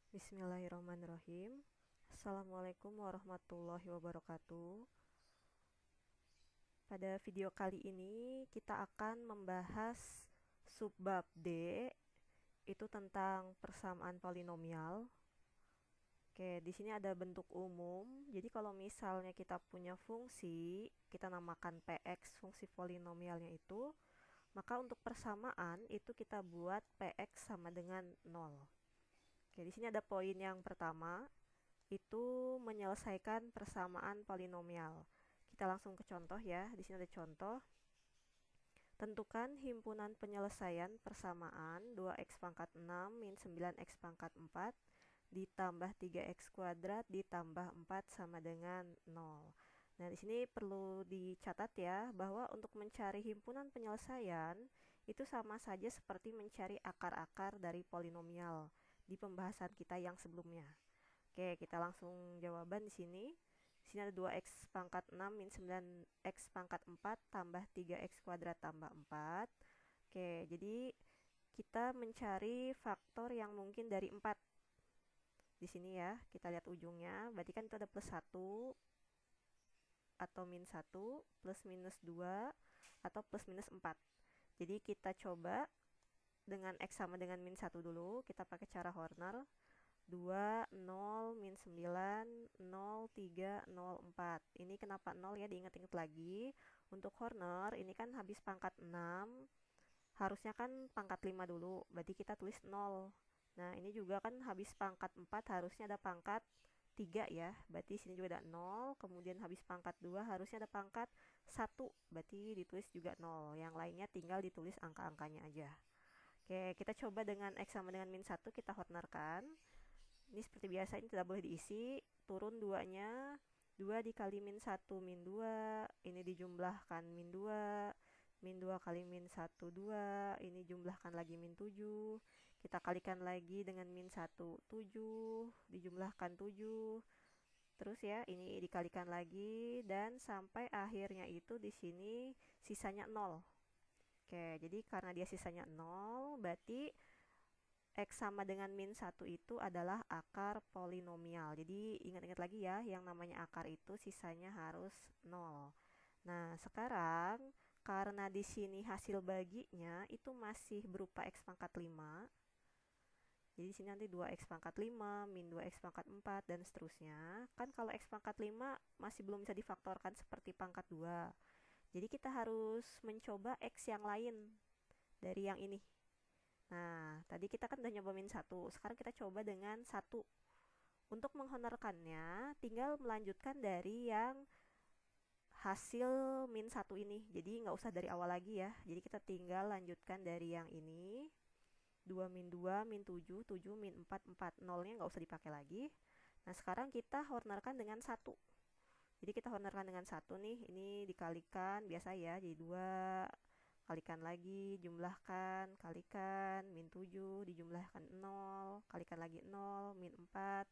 Bismillahirrahmanirrahim. Assalamualaikum warahmatullahi wabarakatuh. Pada video kali ini kita akan membahas subbab D, itu tentang persamaan polinomial. Oke, di sini ada bentuk umum. Jadi kalau misalnya kita punya fungsi, kita namakan Px fungsi polinomialnya itu, maka untuk persamaan itu kita buat Px sama dengan 0. Oke, di sini ada poin yang pertama, itu menyelesaikan persamaan polinomial. Kita langsung ke contoh ya. Di sini ada contoh. Tentukan himpunan penyelesaian persamaan 2x pangkat 6 min 9x pangkat 4 ditambah 3x kuadrat ditambah 4 sama dengan 0. Nah, di sini perlu dicatat ya bahwa untuk mencari himpunan penyelesaian itu sama saja seperti mencari akar-akar dari polinomial di pembahasan kita yang sebelumnya. Oke, kita langsung jawaban di sini. Di sini ada 2x pangkat 6 min 9x pangkat 4 tambah 3x kuadrat tambah 4. Oke, jadi kita mencari faktor yang mungkin dari 4. Di sini ya, kita lihat ujungnya. Berarti kan itu ada plus 1 atau min 1, plus minus 2 atau plus minus 4. Jadi kita coba dengan x sama dengan min 1 dulu. Kita pakai cara Horner. 2, 0, min 9, 0, 3, 0, 4. Ini kenapa 0 ya, diingat-ingat lagi. Untuk Horner, ini kan habis pangkat 6, harusnya kan pangkat 5 dulu, berarti kita tulis 0. Nah, ini juga kan habis pangkat 4, harusnya ada pangkat 3 ya, berarti sini juga ada 0. Kemudian habis pangkat 2, harusnya ada pangkat 1, berarti ditulis juga 0. Yang lainnya tinggal ditulis angka-angkanya aja. Oke, kita coba dengan x sama dengan min 1, kita Hornerkan. Ini seperti biasa, ini tidak boleh diisi. Turun 2-nya, 2 dikali min 1 min 2, ini dijumlahkan min 2, min 2 kali min 1 2, ini jumlahkan lagi min 7, kita kalikan lagi dengan min 1 7, dijumlahkan 7, terus ya ini dikalikan lagi dan sampai akhirnya itu di sini sisanya 0. Oke, jadi karena dia sisanya 0, berarti x sama dengan min 1 itu adalah akar polinomial. Jadi ingat-ingat lagi ya, yang namanya akar itu sisanya harus 0. Nah, sekarang karena di sini hasil baginya itu masih berupa x pangkat 5. Jadi di sini nanti 2x pangkat 5, min 2x pangkat 4, dan seterusnya. Kan kalau x pangkat 5 masih belum bisa difaktorkan seperti pangkat 2. Jadi kita harus mencoba x yang lain dari yang ini. Nah, tadi kita kan udah nyoba min 1. Sekarang kita coba dengan 1. Untuk menghonorkannya, tinggal melanjutkan dari yang hasil min 1 ini. Jadi nggak usah dari awal lagi ya. Jadi kita tinggal lanjutkan dari yang ini. 2 min 2, min 7, 7 min 4, 4. Nolnya nggak usah dipakai lagi. Nah, sekarang kita honorkan dengan 1. Jadi kita honorkan dengan 1 nih. Ini dikalikan, biasa ya. Jadi 2. Kalikan lagi, jumlahkan, kalikan, min 7, dijumlahkan 0, kalikan lagi 0, min 4,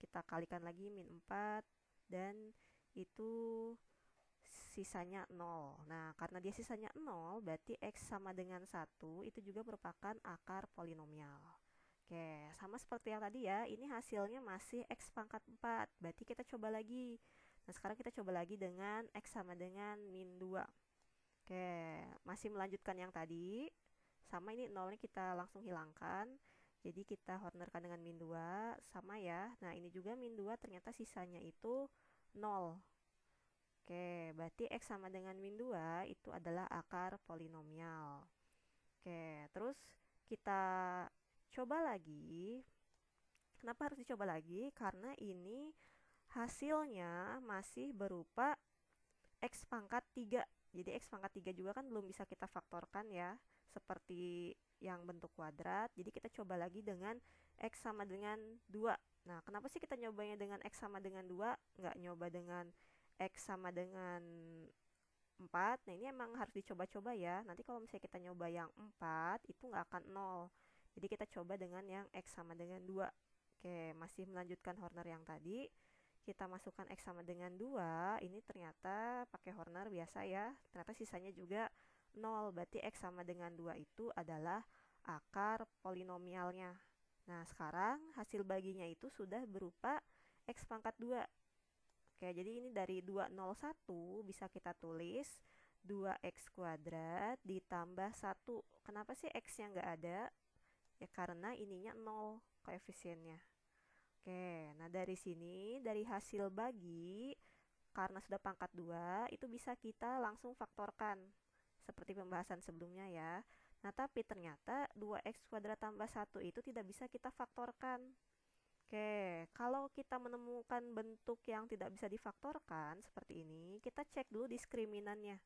kita kalikan lagi min 4, dan itu sisanya 0. Nah, karena dia sisanya 0, berarti x sama dengan 1, itu juga merupakan akar polinomial. Oke, sama seperti yang tadi ya, ini hasilnya masih x pangkat 4, berarti kita coba lagi. Nah, sekarang kita coba lagi dengan x sama dengan min 2. Oke, masih melanjutkan yang tadi. Sama ini nolnya kita langsung hilangkan. Jadi kita Hornerkan dengan min 2. Sama ya. Nah, ini juga min 2 ternyata sisanya itu 0. Oke, berarti x sama dengan min 2 itu adalah akar polinomial. Oke, terus kita coba lagi. Kenapa harus dicoba lagi? Karena ini hasilnya masih berupa x pangkat 3. Jadi x pangkat 3 juga kan belum bisa kita faktorkan ya, seperti yang bentuk kuadrat. Jadi kita coba lagi dengan x sama dengan 2. Nah, kenapa sih kita nyobanya dengan x sama dengan 2, nggak nyoba dengan x sama dengan 4? Nah, ini emang harus dicoba-coba ya. Nanti kalau misalnya kita nyoba yang 4, itu nggak akan 0. Jadi kita coba dengan yang x sama dengan 2. Oke, masih melanjutkan Horner yang tadi. Kita masukkan x sama dengan 2, ini ternyata pakai Horner biasa ya, ternyata sisanya juga 0, berarti x sama dengan 2 itu adalah akar polinomialnya. Nah, sekarang hasil baginya itu sudah berupa X pangkat 2. Oke, jadi ini dari 201 bisa kita tulis 2X kuadrat ditambah 1. Kenapa sih X-nya nggak ada? Ya karena ininya 0 koefisiennya. Oke, nah dari sini, dari hasil bagi, karena sudah pangkat 2, itu bisa kita langsung faktorkan. Seperti pembahasan sebelumnya ya. Nah, tapi ternyata 2X kuadrat tambah 1 itu tidak bisa kita faktorkan. Oke, kalau kita menemukan bentuk yang tidak bisa difaktorkan seperti ini, kita cek dulu diskriminannya.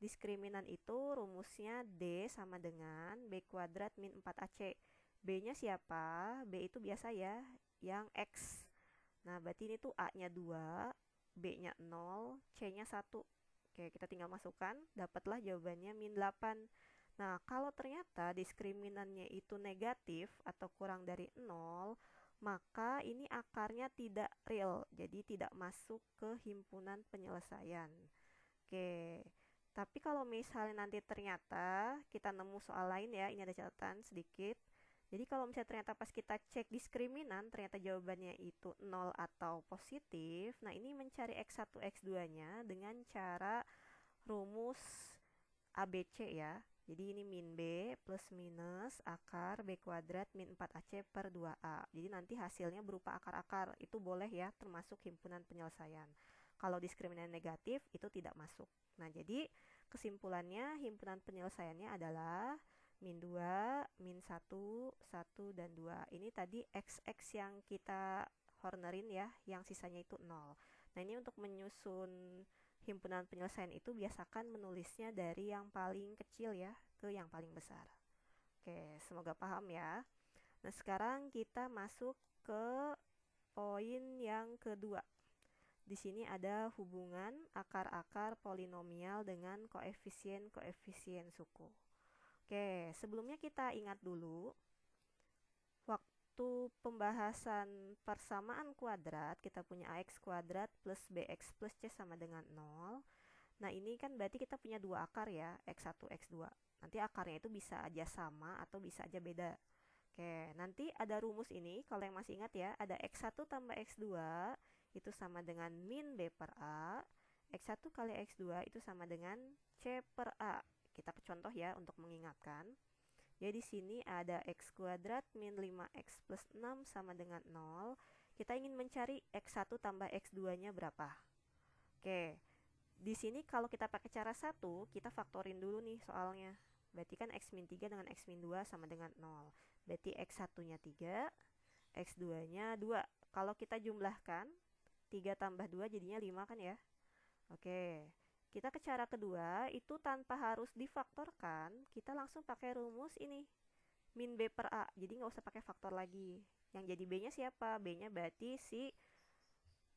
Diskriminan itu rumusnya D sama dengan B kuadrat min 4AC. B-nya siapa? B itu biasa ya, yang X. Nah, berarti ini tuh A-nya 2, B-nya 0, C-nya 1. Oke, kita tinggal masukkan, dapatlah jawabannya min 8. Nah, kalau ternyata diskriminannya itu negatif atau kurang dari 0, maka ini akarnya tidak real, jadi tidak masuk ke himpunan penyelesaian. Oke, tapi kalau misalnya nanti ternyata kita nemu soal lain ya, ini ada catatan sedikit. Jadi kalau misalnya ternyata pas kita cek diskriminan, ternyata jawabannya itu 0 atau positif, nah ini mencari X1, X2-nya dengan cara rumus ABC ya. Jadi ini min B plus minus akar B kuadrat min 4AC per 2A. Jadi nanti hasilnya berupa akar-akar. Itu boleh ya, termasuk himpunan penyelesaian. Kalau diskriminan negatif, itu tidak masuk. Nah, jadi kesimpulannya himpunan penyelesaiannya adalah min 2, min 1, 1, dan 2. Ini tadi XX yang kita cornerin ya, yang sisanya itu 0. Nah, ini untuk menyusun himpunan penyelesaian itu biasakan menulisnya dari yang paling kecil ya ke yang paling besar. Oke, semoga paham ya. Nah, sekarang kita masuk ke poin yang kedua. Di sini ada hubungan akar-akar polinomial dengan koefisien-koefisien suku. Oke, sebelumnya kita ingat dulu waktu pembahasan persamaan kuadrat, kita punya ax kuadrat plus bx plus c sama dengan 0. Nah, ini kan berarti kita punya dua akar ya, x1, x2. Nanti akarnya itu bisa aja sama atau bisa aja beda. Oke, nanti ada rumus ini, kalau yang masih ingat ya, ada x1 tambah x2 itu sama dengan min b per a, x1 kali x2 itu sama dengan c per a. Kita ke contoh ya untuk mengingatkan. Jadi di sini ada x kuadrat min 5x plus 6 sama dengan 0. Kita ingin mencari x1 tambah x2-nya berapa. Oke, di sini kalau kita pakai cara 1, kita faktorin dulu nih soalnya. Berarti kan x min 3 dengan x min 2 sama dengan 0. Berarti x1-nya 3, x2-nya 2. Kalau kita jumlahkan, 3 tambah 2 jadinya 5 kan ya. Oke, kita ke cara kedua, itu tanpa harus difaktorkan, kita langsung pakai rumus ini. Min B per A, jadi nggak usah pakai faktor lagi. Yang jadi B-nya siapa? B-nya berarti si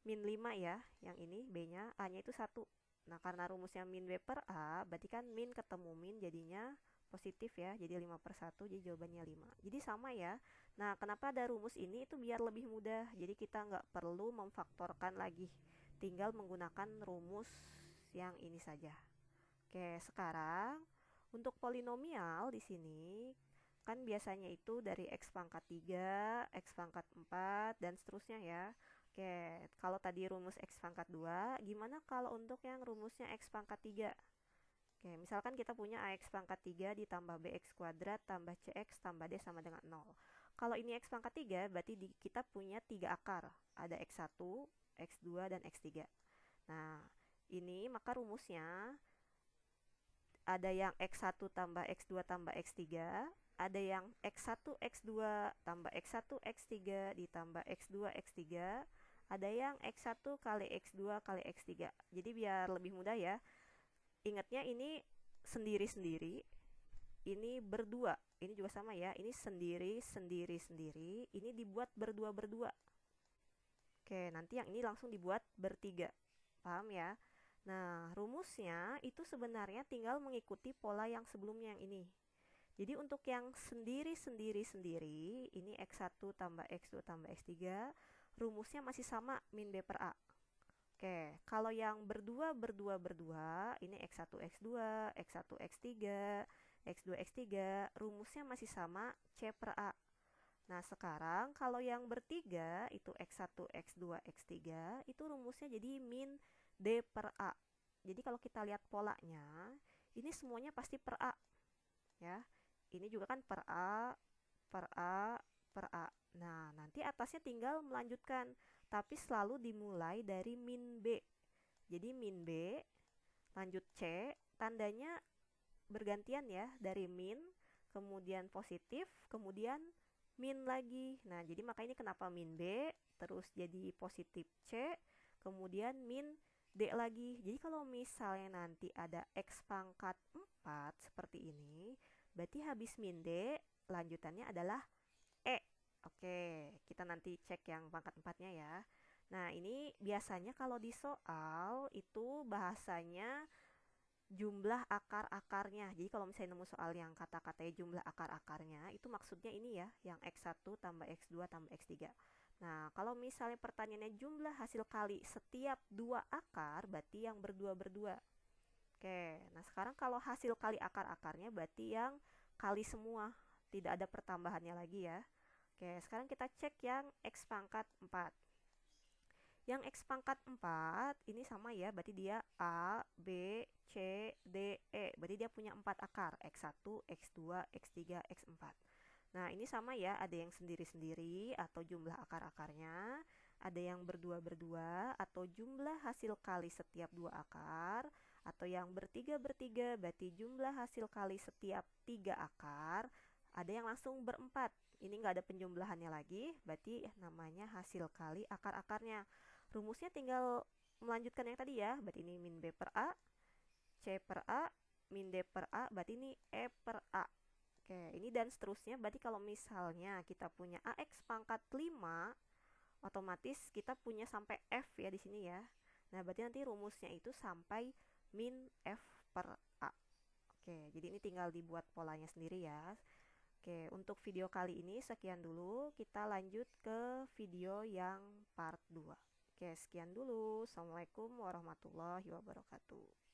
min 5 ya, yang ini B-nya, A-nya itu 1. Nah, karena rumusnya min B per A, berarti kan min ketemu min jadinya positif ya, jadi 5 per 1, jadi jawabannya 5. Jadi sama ya. Nah, kenapa ada rumus ini? Itu biar lebih mudah, jadi kita nggak perlu memfaktorkan lagi. Tinggal menggunakan rumus yang ini saja. Oke, sekarang untuk polinomial di sini kan biasanya itu dari x pangkat 3, x pangkat 4, dan seterusnya ya. Oke, kalau tadi rumus x pangkat 2, gimana kalau untuk yang rumusnya x pangkat 3? Oke, misalkan kita punya ax pangkat 3 ditambah bx kuadrat tambah cx tambah d sama dengan 0. Kalau ini x pangkat 3, berarti kita punya 3 akar. Ada x1, x2, dan x3. Nah, ini maka rumusnya ada yang x1 tambah x2 tambah x3, ada yang x1 x2 tambah x1 x3 ditambah x2 x3, ada yang x1 kali x2 kali x3. Jadi biar lebih mudah ya, ingatnya ini sendiri-sendiri, ini berdua, ini juga sama ya, ini sendiri, sendiri, sendiri, ini dibuat berdua-berdua. Oke, nanti yang ini langsung dibuat bertiga, paham ya? Nah, rumusnya itu sebenarnya tinggal mengikuti pola yang sebelumnya yang ini. Jadi untuk yang sendiri-sendiri-sendiri, ini x1 tambah x2 tambah x3, rumusnya masih sama min b per a. Oke, kalau yang berdua-berdua-berdua, ini x1 x2, x1 x3, x2 x3, rumusnya masih sama c per a. Nah, sekarang kalau yang bertiga itu X1, X2, X3 itu rumusnya jadi min D per A. Jadi kalau kita lihat polanya, ini semuanya pasti per A ya. Ini juga kan per A, per A, per A. Nah, nanti atasnya tinggal melanjutkan, tapi selalu dimulai dari min B. Jadi min B, lanjut C, tandanya bergantian ya, dari min, kemudian positif, kemudian min lagi. Nah, jadi makanya ini kenapa min B, terus jadi positif C, kemudian min D lagi. Jadi kalau misalnya nanti ada X pangkat 4 seperti ini, berarti habis min D, lanjutannya adalah E. Oke, kita nanti cek yang pangkat 4-nya ya. Nah, ini biasanya kalau di soal itu bahasanya jumlah akar-akarnya. Jadi kalau misalnya nemu soal yang kata-katanya jumlah akar-akarnya, itu maksudnya ini ya, yang X1 tambah X2 tambah X3. Nah, kalau misalnya pertanyaannya jumlah hasil kali setiap dua akar, berarti yang berdua-berdua. Oke, nah sekarang kalau hasil kali akar-akarnya berarti yang kali semua, tidak ada pertambahannya lagi ya. Oke, sekarang kita cek yang X pangkat 4. Yang X pangkat 4 ini sama ya, berarti dia A, B, C, D, E. Berarti dia punya 4 akar, X1, X2, X3, X4. Nah, ini sama ya, ada yang sendiri-sendiri atau jumlah akar-akarnya, ada yang berdua-berdua atau jumlah hasil kali setiap dua akar, atau yang bertiga-bertiga berarti jumlah hasil kali setiap tiga akar, ada yang langsung berempat. Ini nggak ada penjumlahannya lagi, berarti namanya hasil kali akar-akarnya. Rumusnya tinggal melanjutkan yang tadi ya, berarti ini min B per A, C per A, min D per A, berarti ini E per A. Oke, ini dan seterusnya, berarti kalau misalnya kita punya AX pangkat 5, otomatis kita punya sampai F ya di sini ya. Nah, berarti nanti rumusnya itu sampai min F per A. Oke, jadi ini tinggal dibuat polanya sendiri ya. Oke, untuk video kali ini sekian dulu. Kita lanjut ke video yang part 2. Oke, sekian dulu. Assalamualaikum warahmatullahi wabarakatuh.